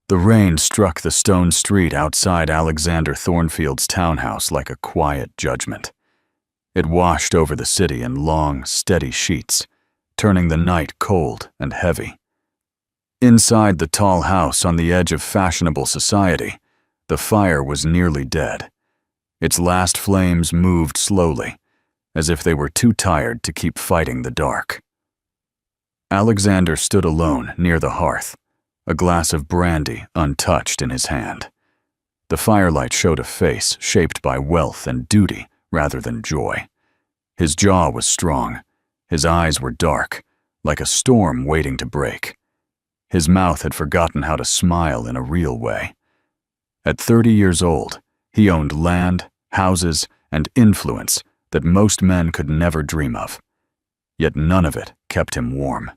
The rain struck the stone street outside Alexander Thornfield's townhouse like a quiet judgment. It washed over the city in long, steady sheets, turning the night cold and heavy. Inside the tall house on the edge of fashionable society, the fire was nearly dead. Its last flames moved slowly, as if they were too tired to keep fighting the dark. Alexander stood alone near the hearth, a glass of brandy untouched in his hand. The firelight showed a face shaped by wealth and duty rather than joy. His jaw was strong. His eyes were dark, like a storm waiting to break. His mouth had forgotten how to smile in a real way. At 30 years old, he owned land, houses, and influence that most men could never dream of. Yet none of it kept him warm.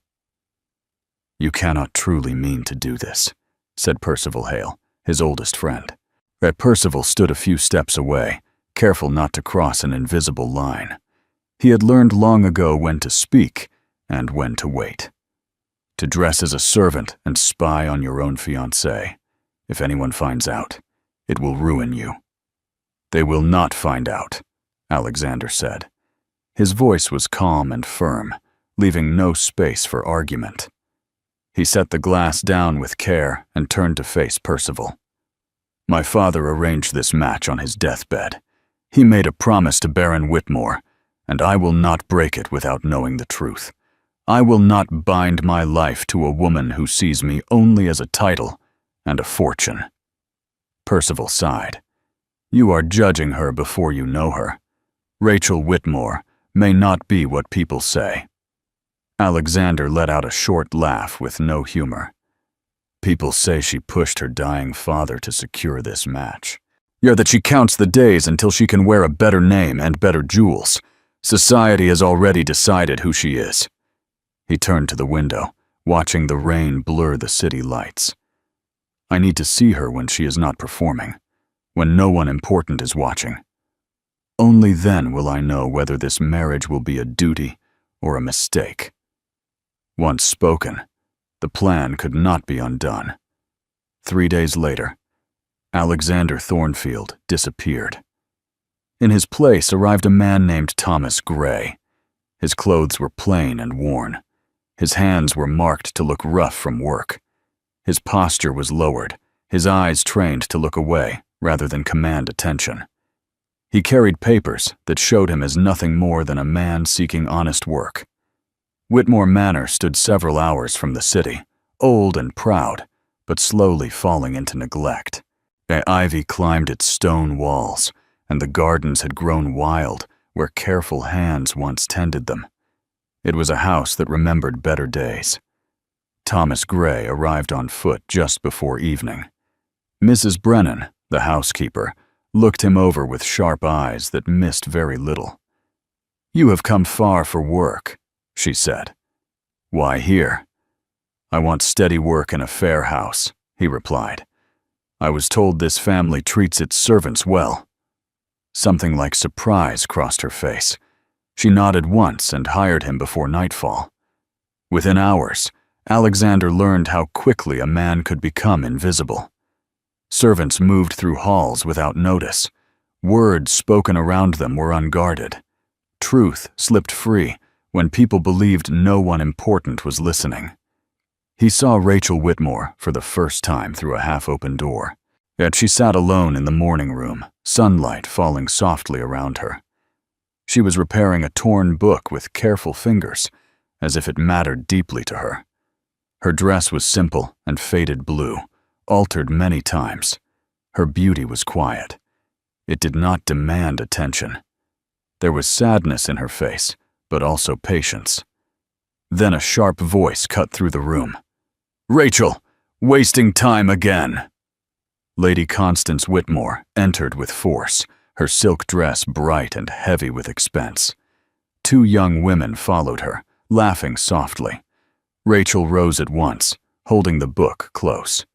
"You cannot truly mean to do this," said Percival Hale, his oldest friend. Percival stood a few steps away, careful not to cross an invisible line. He had learned long ago when to speak and when to wait. To dress as a servant and spy on your own fiancée. If anyone finds out, it will ruin you. "They will not find out," Alexander said. His voice was calm and firm, leaving no space for argument. He set the glass down with care and turned to face Percival. "My father arranged this match on his deathbed. He made a promise to Baron Whitmore, and I will not break it without knowing the truth. I will not bind my life to a woman who sees me only as a title and a fortune." Percival sighed. "You are judging her before you know her. Rachel Whitmore may not be what people say." Alexander let out a short laugh with no humor. "People say she pushed her dying father to secure this match. Yeah, that she counts the days until she can wear a better name and better jewels. Society has already decided who she is." He turned to the window, watching the rain blur the city lights. "I need to see her when she is not performing, when no one important is watching. Only then will I know whether this marriage will be a duty or a mistake." Once spoken, the plan could not be undone. 3 days later, Alexander Thornfield disappeared. In his place arrived a man named Thomas Gray. His clothes were plain and worn. His hands were marked to look rough from work. His posture was lowered, his eyes trained to look away rather than command attention. He carried papers that showed him as nothing more than a man seeking honest work. Whitmore Manor stood several hours from the city, old and proud, but slowly falling into neglect. The ivy climbed its stone walls, and the gardens had grown wild where careful hands once tended them. It was a house that remembered better days. Thomas Gray arrived on foot just before evening. Mrs. Brennan, the housekeeper, looked him over with sharp eyes that missed very little. "You have come far for work," she said. "Why here?" "I want steady work in a fair house," he replied. "I was told this family treats its servants well." Something like surprise crossed her face. She nodded once and hired him before nightfall. Within hours, Alexander learned how quickly a man could become invisible. Servants moved through halls without notice. Words spoken around them were unguarded. Truth slipped free when people believed no one important was listening. He saw Rachel Whitmore for the first time through a half-open door. Yet she sat alone in the morning room, sunlight falling softly around her. She was repairing a torn book with careful fingers, as if it mattered deeply to her. Her dress was simple and faded blue, altered many times. Her beauty was quiet. It did not demand attention. There was sadness in her face, but also patience. Then a sharp voice cut through the room. "Rachel, wasting time again!" Lady Constance Whitmore entered with force, her silk dress bright and heavy with expense. 2 young women followed her, laughing softly. Rachel rose at once, holding the book close.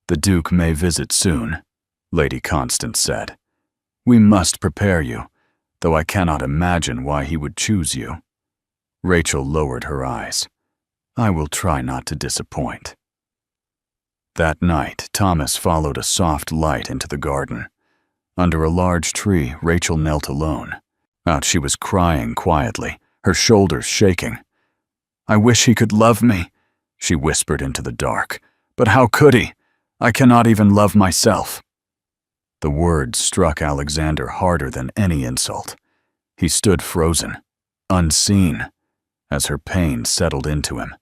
"The Duke may visit soon," Lady Constance said. "We must prepare you, though I cannot imagine why he would choose you." Rachel lowered her eyes. "I will try not to disappoint." That night, Thomas followed a soft light into the garden. Under a large tree, Rachel knelt alone. She was crying quietly, her shoulders shaking. "I wish he could love me," she whispered into the dark. "But how could he? I cannot even love myself." The words struck Alexander harder than any insult. He stood frozen, unseen, as her pain settled into him.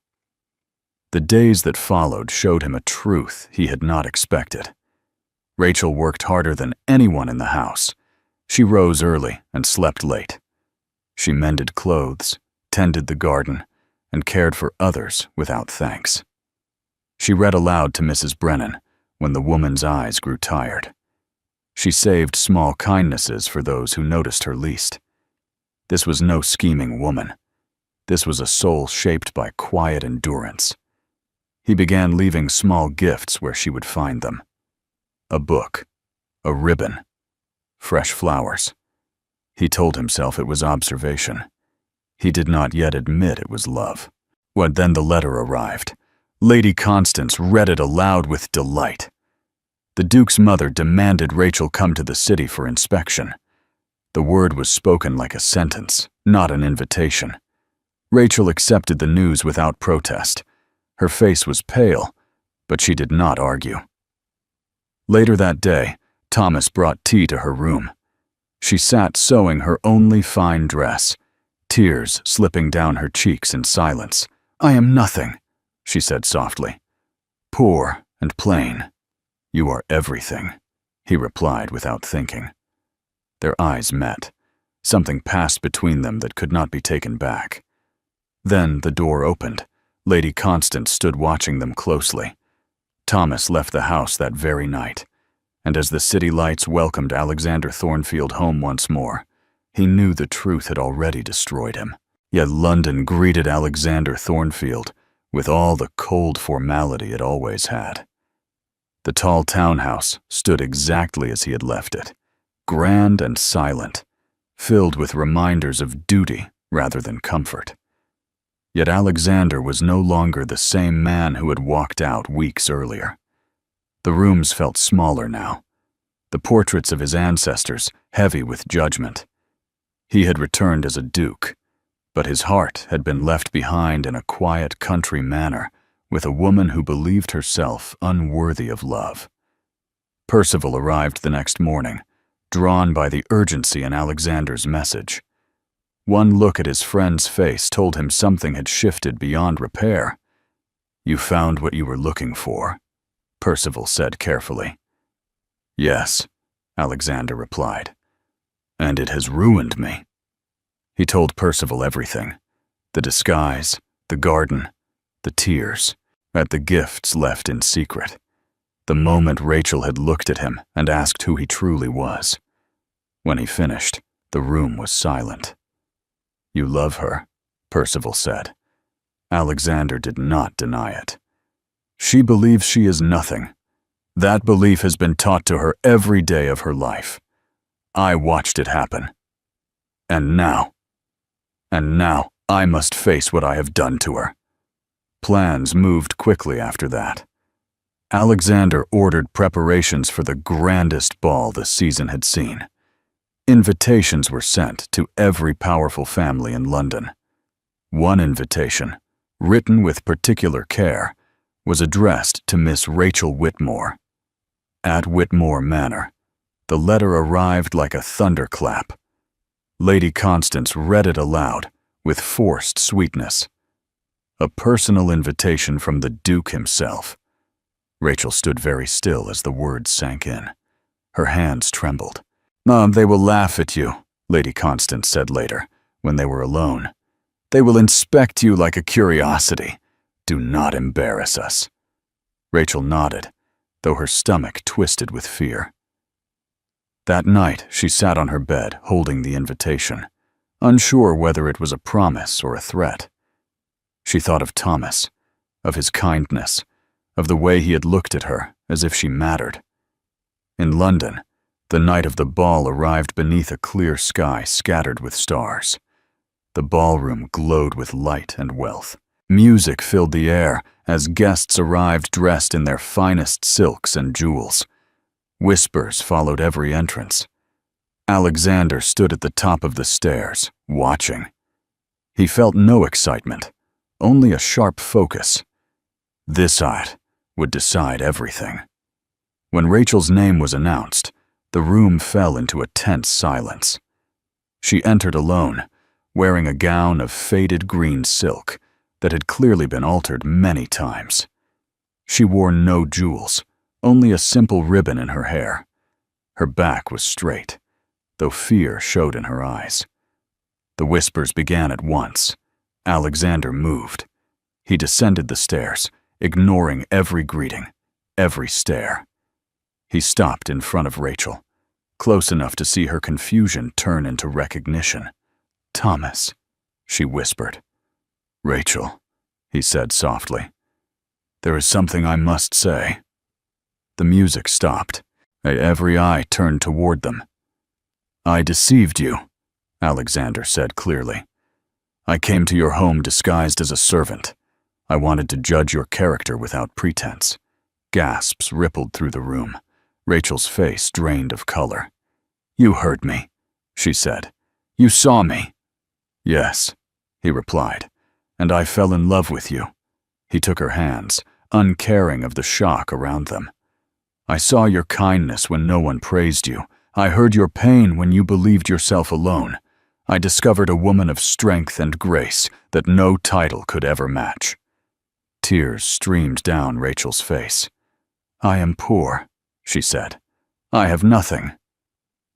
The days that followed showed him a truth he had not expected. Rachel worked harder than anyone in the house. She rose early and slept late. She mended clothes, tended the garden, and cared for others without thanks. She read aloud to Mrs. Brennan when the woman's eyes grew tired. She saved small kindnesses for those who noticed her least. This was no scheming woman. This was a soul shaped by quiet endurance. He began leaving small gifts where she would find them. A book, a ribbon, fresh flowers. He told himself it was observation. He did not yet admit it was love. Then the letter arrived. Lady Constance read it aloud with delight. The Duke's mother demanded Rachel come to the city for inspection. The word was spoken like a sentence, not an invitation. Rachel accepted the news without protest. Her face was pale, but she did not argue. Later that day, Thomas brought tea to her room. She sat sewing her only fine dress, tears slipping down her cheeks in silence. "I am nothing," she said softly. "Poor and plain. You are everything," he replied without thinking. Their eyes met. Something passed between them that could not be taken back. Then the door opened. Lady Constance stood watching them closely. Thomas left the house that very night, and as the city lights welcomed Alexander Thornfield home once more, he knew the truth had already destroyed him. Yet London greeted Alexander Thornfield with all the cold formality it always had. The tall townhouse stood exactly as he had left it, grand and silent, filled with reminders of duty rather than comfort. Yet Alexander was no longer the same man who had walked out weeks earlier. The rooms felt smaller now, the portraits of his ancestors heavy with judgment. He had returned as a duke, but his heart had been left behind in a quiet country manor with a woman who believed herself unworthy of love. Percival arrived the next morning, drawn by the urgency in Alexander's message. One look at his friend's face told him something had shifted beyond repair. "You found what you were looking for," Percival said carefully. "Yes," Alexander replied, "and it has ruined me." He told Percival everything: the disguise, the garden, the tears, at the gifts left in secret, the moment Rachel had looked at him and asked who he truly was. When he finished, the room was silent. "You love her," Percival said. Alexander did not deny it. "She believes she is nothing. That belief has been taught to her every day of her life. I watched it happen. And now I must face what I have done to her." Plans moved quickly after that. Alexander ordered preparations for the grandest ball the season had seen. Invitations were sent to every powerful family in London. One invitation, written with particular care, was addressed to Miss Rachel Whitmore. At Whitmore Manor, the letter arrived like a thunderclap. Lady Constance read it aloud with forced sweetness. A personal invitation from the Duke himself. Rachel stood very still as the words sank in. Her hands trembled. "They will laugh at you," Lady Constance said later, when they were alone. "They will inspect you like a curiosity. Do not embarrass us." Rachel nodded, though her stomach twisted with fear. That night, she sat on her bed, holding the invitation, unsure whether it was a promise or a threat. She thought of Thomas, of his kindness, of the way he had looked at her as if she mattered. In London, the night of the ball arrived beneath a clear sky scattered with stars. The ballroom glowed with light and wealth. Music filled the air as guests arrived dressed in their finest silks and jewels. Whispers followed every entrance. Alexander stood at the top of the stairs, watching. He felt no excitement, only a sharp focus. This night would decide everything. When Rachel's name was announced, the room fell into a tense silence. She entered alone, wearing a gown of faded green silk that had clearly been altered many times. She wore no jewels, only a simple ribbon in her hair. Her back was straight, though fear showed in her eyes. The whispers began at once. Alexander moved. He descended the stairs, ignoring every greeting, every stare. He stopped in front of Rachel, close enough to see her confusion turn into recognition. "Thomas," she whispered. "Rachel," he said softly. "There is something I must say." The music stopped. Every eye turned toward them. "I deceived you," Alexander said clearly. "I came to your home disguised as a servant. I wanted to judge your character without pretense." Gasps rippled through the room. Rachel's face drained of color. "You heard me," she said. "You saw me." "Yes," he replied, "and I fell in love with you." He took her hands, uncaring of the shock around them. "I saw your kindness when no one praised you. I heard your pain when you believed yourself alone. I discovered a woman of strength and grace that no title could ever match." Tears streamed down Rachel's face. "I am poor," she said. "I have nothing."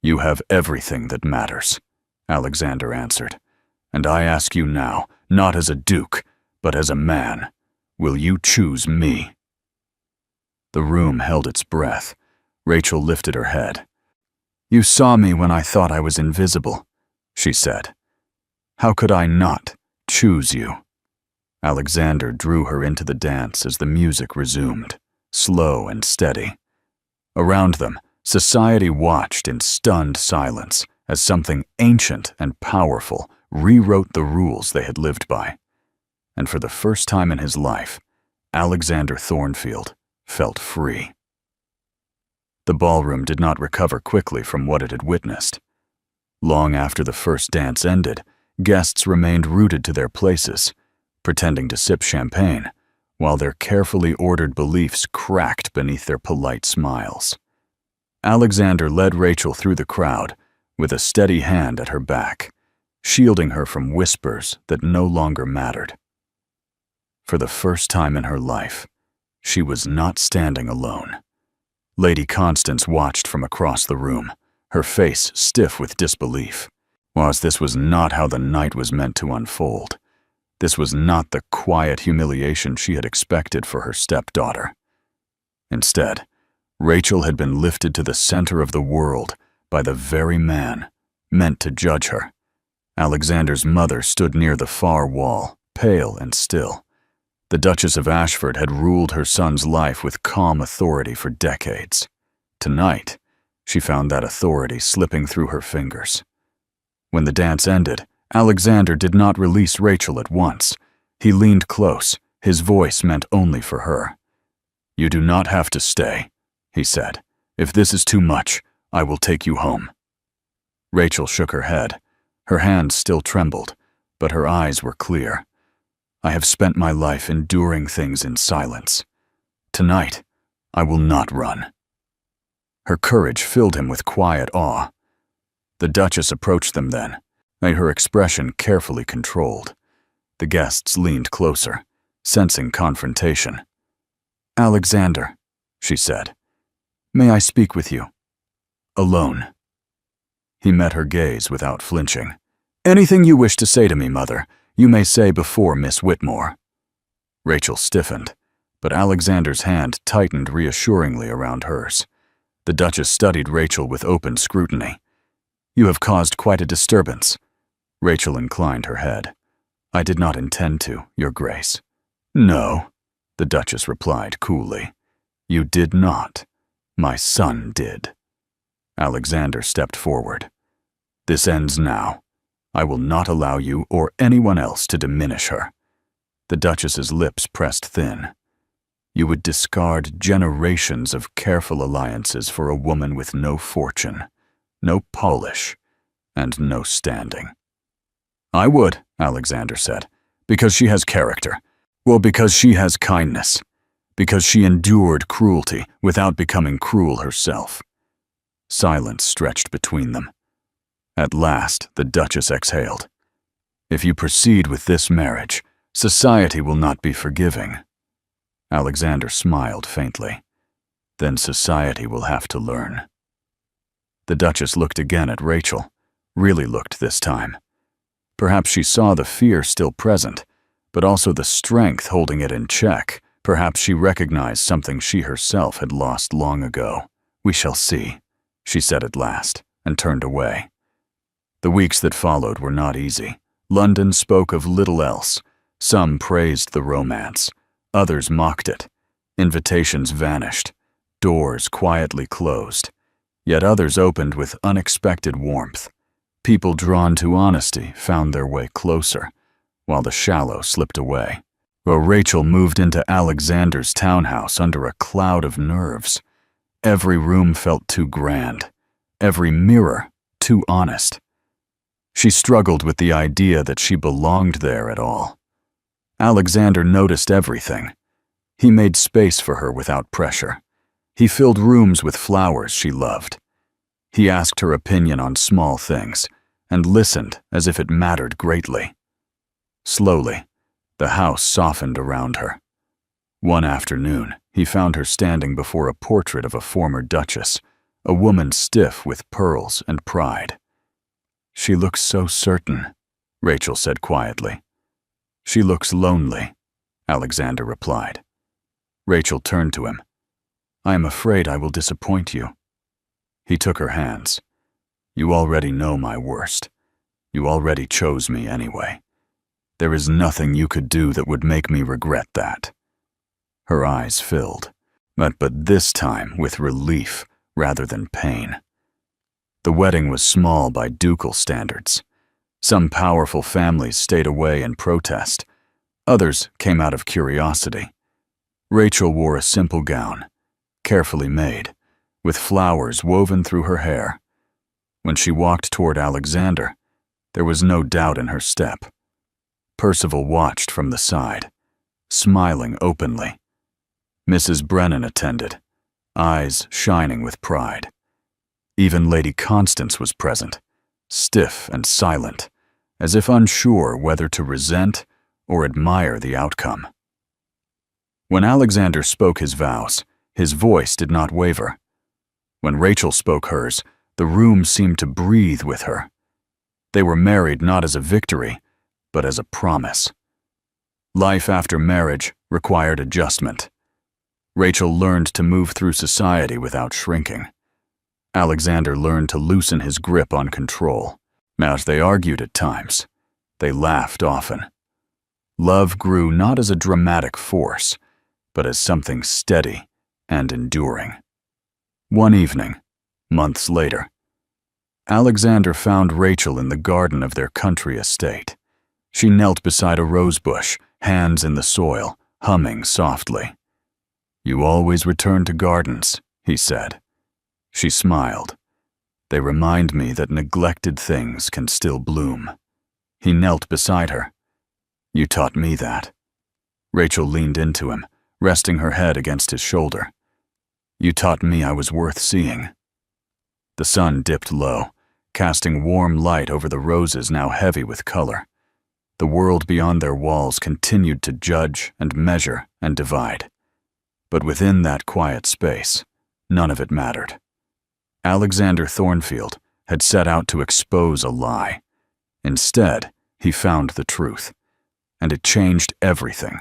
"You have everything that matters," Alexander answered. "And I ask you now, not as a duke, but as a man, will you choose me?" The room held its breath. Rachel lifted her head. "You saw me when I thought I was invisible," she said. "How could I not choose you?" Alexander drew her into the dance as the music resumed, slow and steady. Around them, society watched in stunned silence as something ancient and powerful rewrote the rules they had lived by. And for the first time in his life, Alexander Thornfield felt free. The ballroom did not recover quickly from what it had witnessed. Long after the first dance ended, guests remained rooted to their places, pretending to sip champagne, while their carefully ordered beliefs cracked beneath their polite smiles. Alexander led Rachel through the crowd, with a steady hand at her back, shielding her from whispers that no longer mattered. For the first time in her life, she was not standing alone. Lady Constance watched from across the room, her face stiff with disbelief. Was this was not how the night was meant to unfold. This was not the quiet humiliation she had expected for her stepdaughter. Instead, Rachel had been lifted to the center of the world by the very man meant to judge her. Alexander's mother stood near the far wall, pale and still. The Duchess of Ashford had ruled her son's life with calm authority for decades. Tonight, she found that authority slipping through her fingers. When the dance ended, Alexander did not release Rachel at once. He leaned close, his voice meant only for her. "You do not have to stay," he said. "If this is too much, I will take you home." Rachel shook her head. Her hands still trembled, but her eyes were clear. "I have spent my life enduring things in silence. Tonight, I will not run." Her courage filled him with quiet awe. The Duchess approached them then, her expression carefully controlled. The guests leaned closer, sensing confrontation. "Alexander," she said, "may I speak with you? Alone." He met her gaze without flinching. "Anything you wish to say to me, Mother, you may say before Miss Whitmore." Rachel stiffened, but Alexander's hand tightened reassuringly around hers. The Duchess studied Rachel with open scrutiny. "You have caused quite a disturbance." Rachel inclined her head. "I did not intend to, Your Grace." "No," the Duchess replied coolly. "You did not. My son did." Alexander stepped forward. "This ends now. I will not allow you or anyone else to diminish her." The Duchess's lips pressed thin. "You would discard generations of careful alliances for a woman with no fortune, no polish, and no standing." "I would," Alexander said, "because she has character. Well, because she has kindness. Because she endured cruelty without becoming cruel herself." Silence stretched between them. At last, the Duchess exhaled. "If you proceed with this marriage, society will not be forgiving." Alexander smiled faintly. "Then society will have to learn." The Duchess looked again at Rachel, really looked this time. Perhaps she saw the fear still present, but also the strength holding it in check. Perhaps she recognized something she herself had lost long ago. "We shall see," she said at last, and turned away. The weeks that followed were not easy. London spoke of little else. Some praised the romance. Others mocked it. Invitations vanished. Doors quietly closed. Yet others opened with unexpected warmth. People drawn to honesty found their way closer, while the shallow slipped away. Rachel moved into Alexander's townhouse under a cloud of nerves. Every room felt too grand. Every mirror too honest. She struggled with the idea that she belonged there at all. Alexander noticed everything. He made space for her without pressure. He filled rooms with flowers she loved. He asked her opinion on small things, and listened as if it mattered greatly. Slowly, the house softened around her. One afternoon, he found her standing before a portrait of a former duchess, a woman stiff with pearls and pride. "She looks so certain," Rachel said quietly. "She looks lonely," Alexander replied. Rachel turned to him. "I am afraid I will disappoint you." He took her hands. "You already know my worst. You already chose me anyway. There is nothing you could do that would make me regret that." Her eyes filled, but this time with relief rather than pain. The wedding was small by ducal standards. Some powerful families stayed away in protest. Others came out of curiosity. Rachel wore a simple gown, carefully made, with flowers woven through her hair. When she walked toward Alexander, there was no doubt in her step. Percival watched from the side, smiling openly. Mrs. Brennan attended, eyes shining with pride. Even Lady Constance was present, stiff and silent, as if unsure whether to resent or admire the outcome. When Alexander spoke his vows, his voice did not waver. When Rachel spoke hers, the room seemed to breathe with her. They were married not as a victory, but as a promise. Life after marriage required adjustment. Rachel learned to move through society without shrinking. Alexander learned to loosen his grip on control. As they argued at times, they laughed often. Love grew not as a dramatic force, but as something steady and enduring. One evening, months later, Alexander found Rachel in the garden of their country estate. She knelt beside a rose bush, hands in the soil, humming softly. "You always return to gardens," he said. She smiled. "They remind me that neglected things can still bloom." He knelt beside her. "You taught me that." Rachel leaned into him, resting her head against his shoulder. "You taught me I was worth seeing." The sun dipped low, casting warm light over the roses now heavy with color. The world beyond their walls continued to judge and measure and divide. But within that quiet space, none of it mattered. Alexander Thornfield had set out to expose a lie. Instead, he found the truth, and it changed everything.